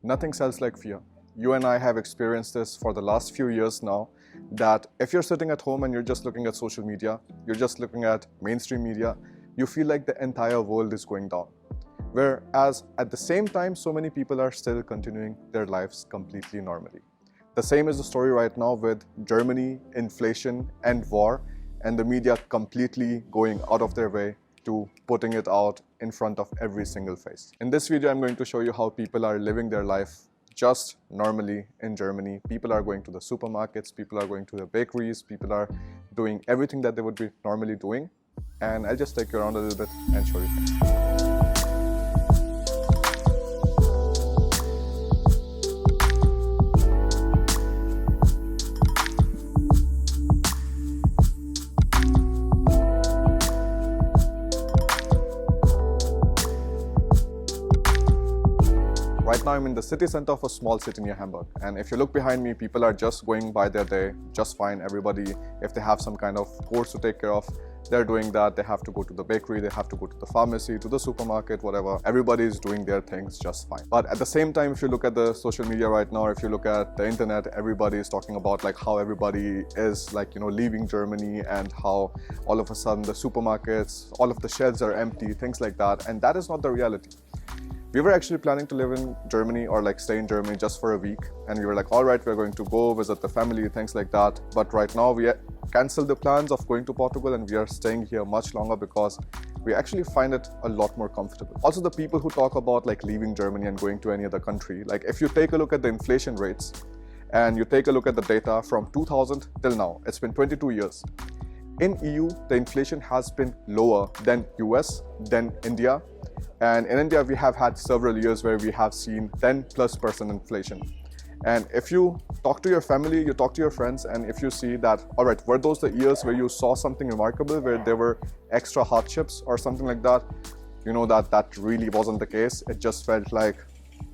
Nothing sells like fear. You and I have experienced this for the last few years now, that if you're sitting at home and you're just looking at social media, you're just looking at mainstream media, you feel like the entire world is going down. Whereas at the same time, so many people are still continuing their lives completely normally. The same is the story right now with Germany, inflation and war, and the media completely going out of their way to putting it out in front of every single face. In this video, I'm going to show you how people are living their life just normally in Germany. People are going to the supermarkets, people are going to the bakeries, people are doing everything that they would be normally doing. And I'll just take you around a little bit and show you things. Right now I'm in the city center of a small city near Hamburg, and if you look behind me, people are just going by their day just fine. Everybody, if they have some kind of course to take care of, they're doing that. They have to go to the bakery, they have to go to the pharmacy, to the supermarket, whatever. Everybody is doing their things just fine. But at the same time, if you look at the social media right now, or if you look at the internet, everybody is talking about like how everybody is leaving Germany, and how all of a sudden the supermarkets, all of the shelves are empty, things like that. And that is not the reality. We were actually planning to live in Germany or stay in Germany just for a week, and we were like, all right, we're going to go visit the family, things like that. But right now we cancelled the plans of going to Portugal, and we are staying here much longer because we actually find it a lot more comfortable. Also, the people who talk about leaving Germany and going to any other country, if you take a look at the inflation rates and you take a look at the data from 2000 till now, it's been 22 years. In EU, the inflation has been lower than US, than India. And in India, we have had several years where we have seen 10+% inflation. And if you talk to your family, you talk to your friends, and if you see that, all right, were those the years where you saw something remarkable, where there were extra hardships or something like that, you know that really wasn't the case. It just felt like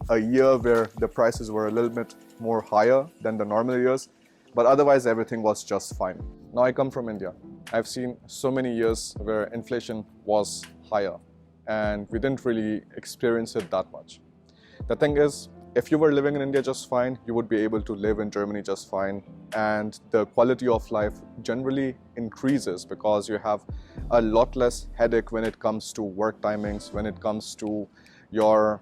a year where the prices were a little bit more higher than the normal years, but otherwise everything was just fine. Now I come from India. I've seen so many years where inflation was higher, and we didn't really experience it that much. The thing is, if you were living in India just fine, you would be able to live in Germany just fine, and the quality of life generally increases because you have a lot less headache when it comes to work timings, when it comes to your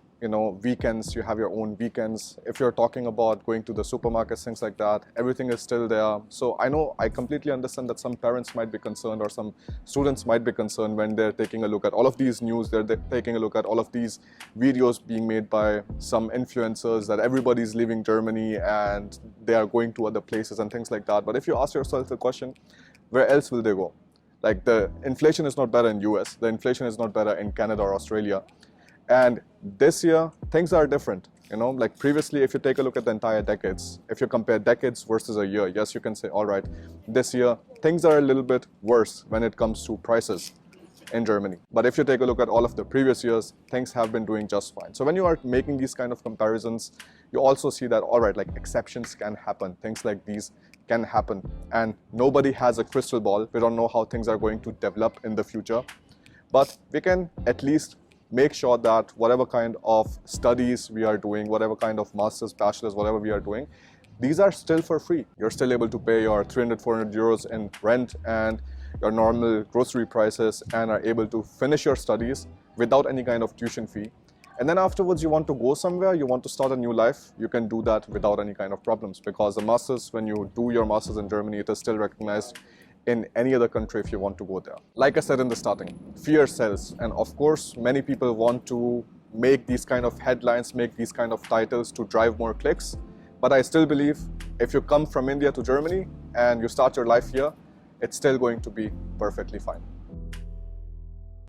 weekends. You have your own weekends. If you're talking about going to the supermarkets, things like that, everything is still there. So I completely understand that some parents might be concerned, or some students might be concerned when they're taking a look at all of these news, they're taking a look at all of these videos being made by some influencers that everybody's leaving Germany and they are going to other places and things like that. But if you ask yourself the question, where else will they go? The inflation is not better in US, the inflation is not better in Canada or Australia. And this year, things are different. Previously, if you take a look at the entire decades, if you compare decades versus a year, yes, you can say, all right, this year, things are a little bit worse when it comes to prices in Germany. But if you take a look at all of the previous years, things have been doing just fine. So when you are making these kind of comparisons, you also see that, all right, exceptions can happen. Things like these can happen. And nobody has a crystal ball. We don't know how things are going to develop in the future. But we can at least make sure that whatever kind of studies we are doing, whatever kind of masters, bachelors, whatever we are doing, these are still for free. You're still able to pay your 300, 400 euros in rent and your normal grocery prices, and are able to finish your studies without any kind of tuition fee. And then afterwards, you want to go somewhere, you want to start a new life, you can do that without any kind of problems, because the masters, when you do your masters in Germany, it is still recognized in any other country if you want to go there. Like I said in the starting, fear sells. And of course, many people want to make these kind of headlines, make these kind of titles to drive more clicks. But I still believe if you come from India to Germany and you start your life here, it's still going to be perfectly fine.